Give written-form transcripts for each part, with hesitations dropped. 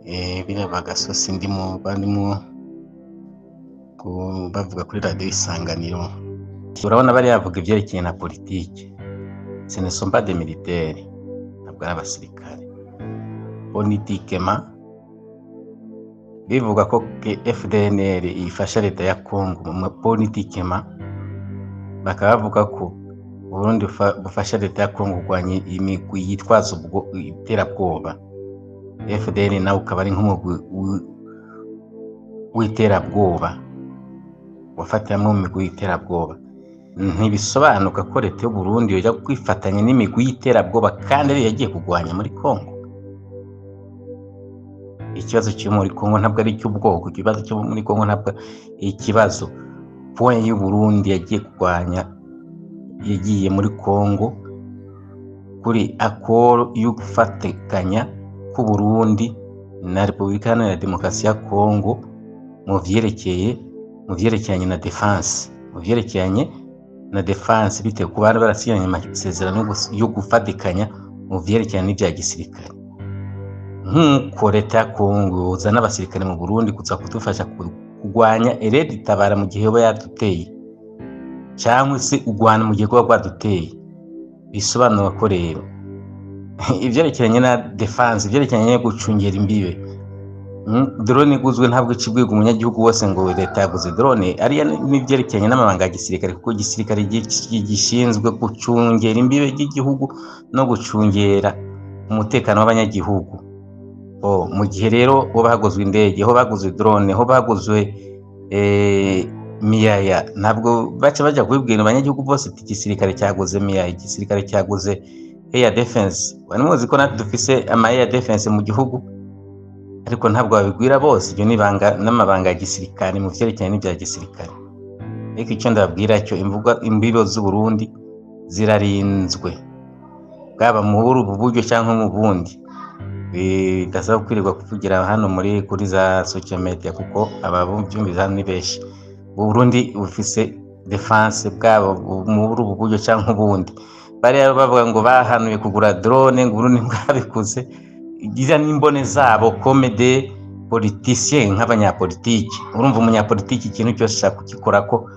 biraba gasosi ndimo barimo bavuga kuri radio Isanganiro. Urabona bari yavuga ivyerekeye na politike. Ce ne sont pas des militaires, ntabwo ari abasirikare. Politiquement bivuga ko FDLR ifasha leta ya Congo politiquement, bakaba bavuga ko Burundi bufasha leta ya Congo kurwanya imigwi yitwaza iterabwoba. FDLR nawe ukaba ari nk'umugwi w'iterabwoba wafatiramo imigwi y'iterabwoba. Ntibisobanuka ko leta y'u Burundi yoja kwifatanya n'imigwi y'iterabwoba kandi ari yagiye kurwanya muri Congo. Ikibazo cyo muri Congo ntabwo ari cy'ubwoko, ikibazo cyo muri Congo ntabwo ikibazo point y'u Burundi yagiye kurwanya, yagiye muri Congo kuri accord yo gufatikanya ku Burundi na Repubulika Iharanira Demokarasi ya Congo mu vyerekeranye na defense, bitewe ku bari barasinyanye amasezerano yo gufatikanya mu vyerekeranye n'ivya gisirikare. Nk'uko leta ya Congo uzana abasirikare mu Burundi kuza kudufasha kurwanya Red Tabara mu gihe yoba yaduteye, cyangwa se urwana mu gihe kuba rwaduteye, bisobanura ko rero ivyerekeranye na defense, ivyerekeranye no gucungera imbibe, drone iguzwe ntabwo icibwiga umunyagihugu wose ngo leta yaguze drone. Ariya n'ivyerekeranye n'amabanga ya gisirikare, kuko igisirikare gishinzwe gucungera imbibe y'igihugu no gucungera umutekano w'abanyagihugu. Mu gihe rero ho baguzwe indege, ho baguzwe drone, ho baguzwe miyaya, ntabwo baca baja kubibwira abanyagihugu bose ati igisirikare cyaguze miyaya, igisirikare cyaguze air defense. Wari muzi ko natwe dufise ama air defense mu gihugu, ariko ntabwo babigwira bose. Ibyo nibanga n'amabanga ya gisirikare mu vyerekeranye n'ivya gisirikare. Ariko icyo ndababwira cyo imbibo z'u Burundi zirarinzwe, bwaba mu buryo cyangwa mu bundi. Bidasaba kwirirwa kuvugira hano kuri za social media, kuko ababyumviza ni benshi. Burundi bufise defense bwabo mu buryo cyangwa ubundi. Bari bavuga ngo bahanuye kugura drone, ngo Burundi bwabikuze. Igira n'imbone zabo komede politicien nk'abanyapolitiki. Urumva umunyapolitiki ikintu cyose ashaka kugikora ko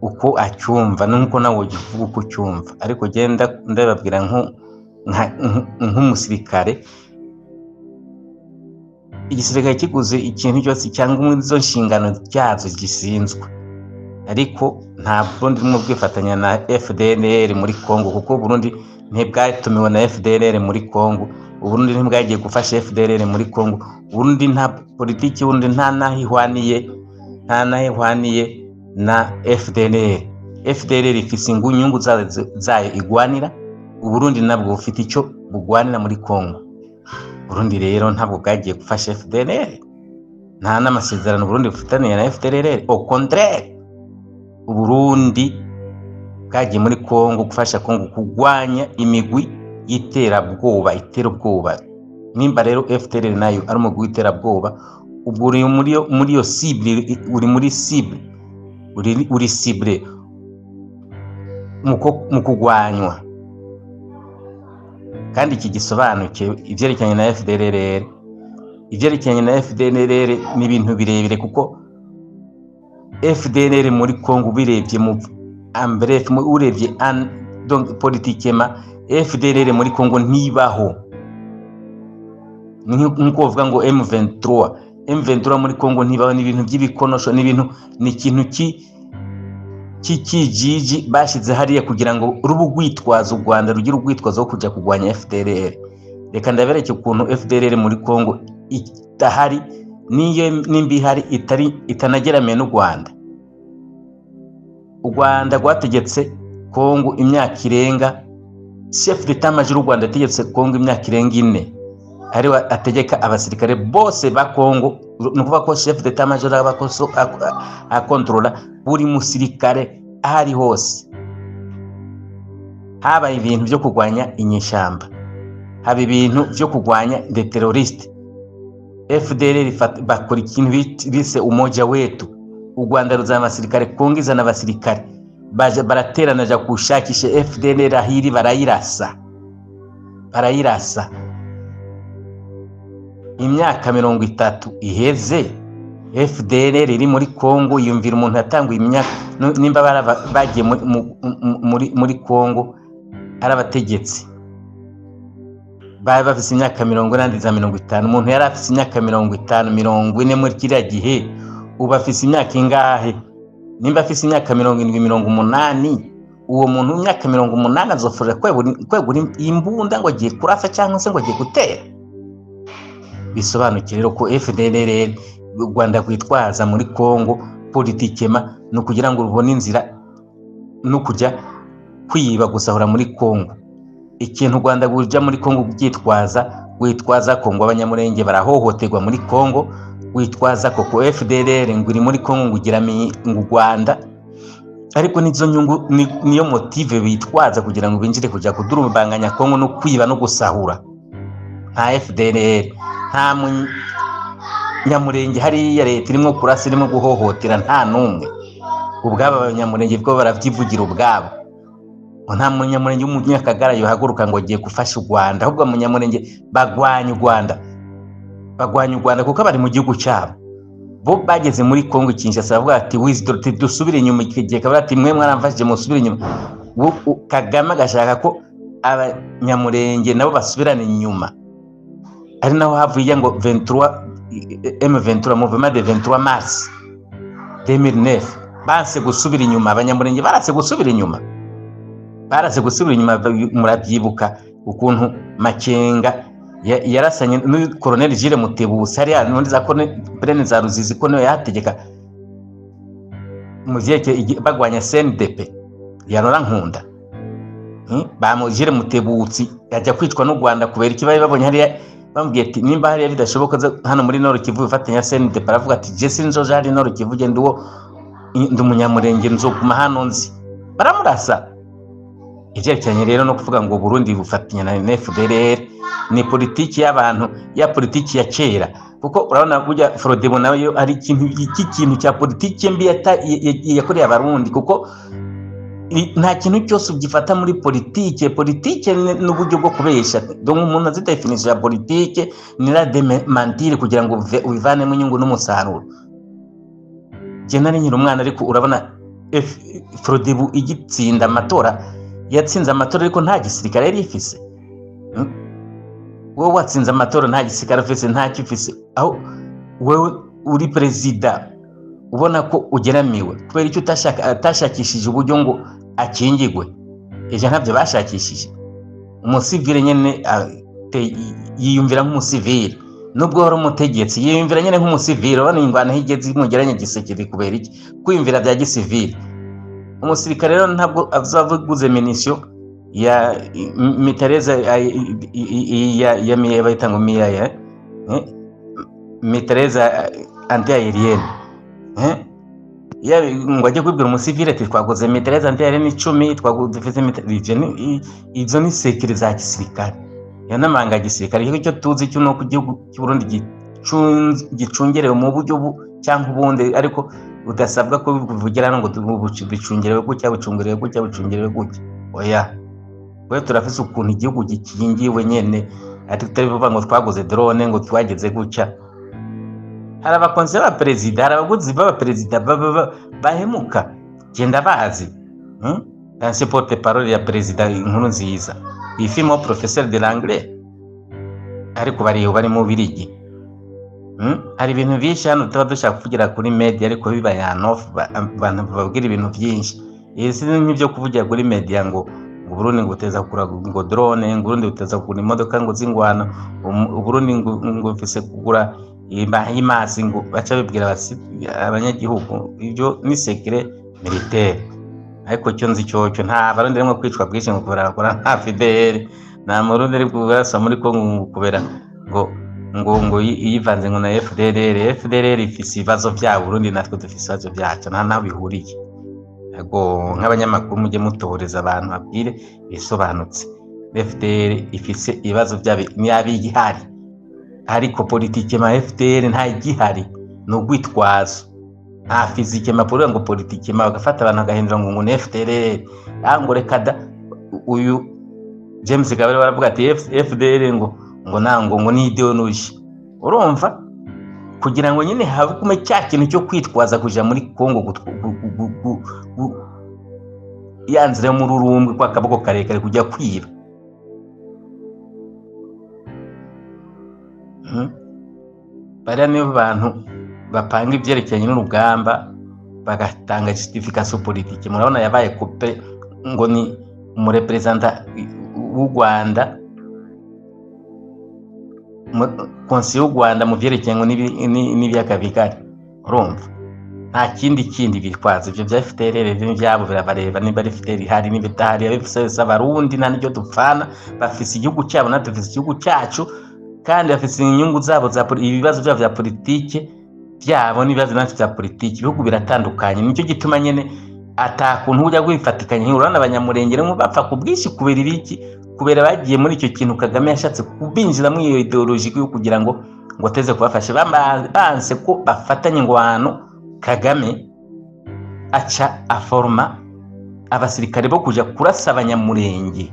uko acyumva nuko nawe ugivuga uko cyumva. Ariko genda ndababwira nk'umusirikare, igisirikare kiguze ikintu cyose cyangwa izo nshingano cyazo gisinzwe, ariko nta Burundi mu bwifatanya na FDLR muri Congo, kuko Burundi ntibwatumiwe na FDLR muri Congo. Uburundi ntibwagiye gufasha FDLR muri Congo. Uburundi nta politiki, Burundi nta nahihwaniye na FDLR. FDLR ifise inyungu zayo igwanira, Uburundi nabwo bufite icyo bugwanira muri Congo. Burundi rero ntabwo bwagiye gufasha FDLR, nta n'amasezerano Burundi bufitaniye na FDLR. Au contraire, Uburundi bwagiye muri Congo gufasha Congo kurwanya imigwi y'iterabwoba. Nimba rero FDLR nayo ari umugwi w'iterabwoba, ubwo uri muri yo cible, uri cible mu kugwanywa. Kandi iki gisobanukiwe ivyerekeranye na FDLR. Ivyerekeranye na FDLR ni ibintu birebire, kuko FDLR muri Congo birebye mu ambref, urebye donc politiquement FDLR muri Congo ntibaho. Nkuko bavuga ngo M23 muri Congo ntibaho. Ni ibintu by'ibikonosho, ni ikintu kijiji bashize hariya kugira ngo rubugwitwaza u Rwanda rugira urwitwazo wo kujya kurwanya FDLR. Reka ndabereke ukuntu FDLR muri Congo itahari, niyo nimba ihari itanageramiye n'u Rwanda. U Rwanda rwategetse Congo imyaka irenga, chef d'état major u Rwanda ategetse Congo imyaka irenga 4, ari ategeka abasirikare bose ba Congo. Nukuvuga ko chef d'état major abakoso akontrola buri musirikare ahari hose. Haba ibintu byo kurwanya inyeshamba, haba ibintu byo kurwanya de terroriste, FDLR bakora ikintu bise umoja wetu. U Rwanda ruzana abasirikare, Congo izana abasirikare, baraterana ja kushakisha FDLR ahiri, barayirasa. imyaka 30 iheze FDLR iri muri Kongo, yumvira umuntu yatanguye imyaka nimba bagiye muri Kongo ari abategetsi bari bafise imyaka 40 umuntu yari afise imyaka 50 40 muri kiriya gihe uba afise imyaka ingahe? Nimba afise imyaka 70 80, uwo muntu imyaka 80 azofura kwegura imbunda ngo agiye kurasa cyangwa se ngo agiye gutera. Bisobanukire rero ko FDLR u Rwanda kwitwaza muri Kongo politikema no kugira ngo rubone inzira no kujya kwiba gusahura muri Kongo. Ikintu u Rwanda guja muri Kongo gitwaza witwaza Kongo abanyamurenge barahohoterwa muri Kongo, witwaza ko FDLR ngo iri muri Kongo ngugira ngo Rwanda, ariko nizo nyungu niyo motive bitwaza kugira ngo binjire kujya kudurubanganya Kongo no kwiba no gusahura. Nta FDLR nta nyamurenge hariya leta irimo kurasa irimo guhohotera nta numwe. Ubwabo abanyamurenge bwo baravyivugira ubwabo. Nta munyamurenge w'umunyakagara yohaguruka ngo agiye gufasha u Rwanda, ahubwo umunyamurenge bagwanya u Rwanda kuko bari mu gihugu cyabo. Bo bageze muri Kongo Kinshasa bavuga ati wisdom dusubire inyuma, ikigiye kabara ati mwe mwaramfashije musubire inyuma. Kagame agashaka ko abanyamurenge nabo basubirane inyuma, ari naho havuye ngo M23 mouvement de 23 mars 2009 base gusubira inyuma. Abanyamurenge barase gusubira inyuma, murabyibuka ukuntu Makenga yarasanye no Colonel Jules Mutebusi hari n'undi za Colonel za Ruzizi ko no yategeka muziyeke bagwanya CNDP ya Laurent Nkunda. Bamujire Mutebusi yajya kwicwa n'u Rwanda kubera ikibaye babonye hari bambwiye ati nimba hari bidashoboka hano muri Nord Kivu bifatanya CNDP, aravuga ati je sinzoja hari Nord Kivu je ndi umunyamurenge nzoguma hano nzi. Baramurasa. Ivyerekanye rero no kuvuga ngo Burundi bufatanya na FDLR ni politiki y'abantu ya politiki ya kera, kuko urabona burya Frodebo nayo ari ikintu cya politiki mbi yakoreye abarundi, kuko nta kintu cyose ugifata muri politiki n'uburyo bwo kubesha. Donc umuntu azi definition ya politiki ni la démentir kugira ngo ubivanemo inyungu n'umusaruro. Je nari nyiri umwana, ariko urabona Frodebo igitsinda amatora yatsinze amatora ariko nta gisirikare yari ifise. Wowe watsinze amatora nta gisirikare ufise, nta cyifise, aho wewe uri perezida ubona ko ugeramiwe kubera icyo atashakishije uburyo ngo akingigwe. Ejo ntabyo bashakishije. Umusivile nyene yiyumvira nk'umusivile, nubwo wari umutegetsi yiyumvira nyene nk'umusivile. Bano ingwana higeze mugeranye gisekedi kubera iki kwiyumvira bya gisivile. Umusirikare rero ntabwo azavuguze munition ya mitareza ya miye bayita ngo miya mitareza anti-aérienne ya ngo ajye kwibwira umusivile ati twaguze mitareza anti-aérienne 10 twaguze mitareza. Izo ni sekire za gisirikare yanamanga gisirikare. Icyo tuzi cyo no ku gihugu cy'u Burundi gicungerewe mu buryo cyangwa ubundi, ariko udasabwa ko bivugira ngo bicungerewe gutya bucungerewe gutya. Oya, we turafise ukuntu igihugu gikingiwe nyene, ati tutabivuga ngo twaguze drone ngo twageze gutya. Hari abakonse ba president, hari abaguzi ba president bahemuka genda bazi. Dans porte parole ya president Nkurunziza ifimo professeur de l'anglais, ariko bari mu Birigi. Hari ibintu byinshi hano tuba dushaka kuvugira kuri media, ariko biba yanof abantu babwira ibintu byinshi. Isi nk'ibyo kuvugira kuri media ngo Burundi ngo uteza kugura ngo drone, ngo Burundi uteza kugura imodoka ngo zingwana, Burundi ngo ufise kugura imasi, ngo baca bibwira abanyagihugu. Ibyo ni secret militaire, ariko cyo nzi cyo nta Barundi rimwe kwicwa bwinshi ngo barakora nta Fidel na Murundi ari bwasa muri Kongo kubera ngo yivanze ngo na FDLR ifise ibibazo bya Burundi, natwe dufise ibibazo byacu nta bihuriye. Ego nk'abanyamakuru mujye mutohoreza abantu babwire bisobanutse. FDLR ifise ibibazo byabe n'abigihari, ariko politike ma FDLR nta igihari, no gwitwazo. Nta fizike mapuro ngo politike ma bagafata abantu agahindura ngo ni FDLR. Ngo reka uyu James Kabare baravuga ati FDLR ngo nango ni ideology. urumva kugira ngo nyine habume cya kintu cyo kwitwaza kuja muri Kongo yanzira mu rurumbwe kwa kaboko karekare kujya kwiba. Bariya nibo bantu bapanga ibyerekeranye n'urugamba bagatanga justification politique. Murabona yabaye coupe ngo ni umurepresenta w'u Rwanda konsiyo y'u Rwanda mu byerekeranye n'ibiyaga bigari. Urumva nta kindi bitwaza ibyo bya FDLR byabo birabareba, niba ari FDLR hari n'ibitahari abifise abarundi nta n'icyo dupfana, bafise igihugu cyabo natwe dufise igihugu cyacu, kandi bafise inyungu zabo za ibibazo byabo bya politike byabo n'ibibazo natwe bya politike. Ibihugu biratandukanye, nicyo gituma nyene atakuntu ujya kwifatikanya. Urabona abanyamurengere mu bapfa ku bwinshi kubera ibiki, kubera bagiye muri icyo kintu Kagame yashatse kubinjira mu iyo ideology yo kugira ngo teze kubafasha. Banse ko bafatanye ingwano, Kagame aca aforma abasirikare bo kuja kurasa abanyamurenge.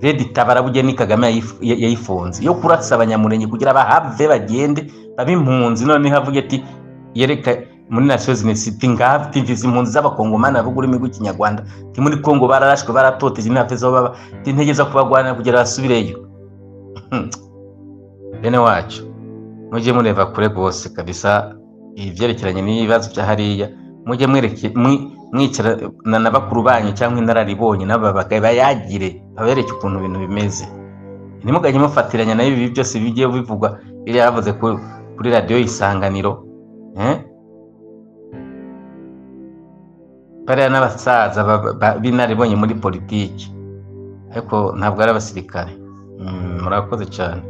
Red Tabara buje ni Kagame yayifunze yo kurasa abanyamurenge kugira bahave bagende babimpunzi. None havuge ati yereka muri Nations Unies ngafite imvizi impunzi z'abakongomani abugura imigo kinyarwanda ti muri Kongo bararashwe baratoteje n'afe zo baba tintegeza kubagwana kugira basubireyo. Bene wacu muje mureva kure gose kabisa ivyerekeranye n'ibibazo bya hariya, muje mwicara na bakuru banyu cyangwa inararibonye nabo bayagire babereke ukuntu ibintu bimeze. Nimuganye mufatiranya nayo ibi byose bigiye bivugwa biri yavuze kuri radio Isanganiro. Bariya n'abasaza binaribonye muri politiki ariko ntabwo ari abasirikare. Murakoze cyane.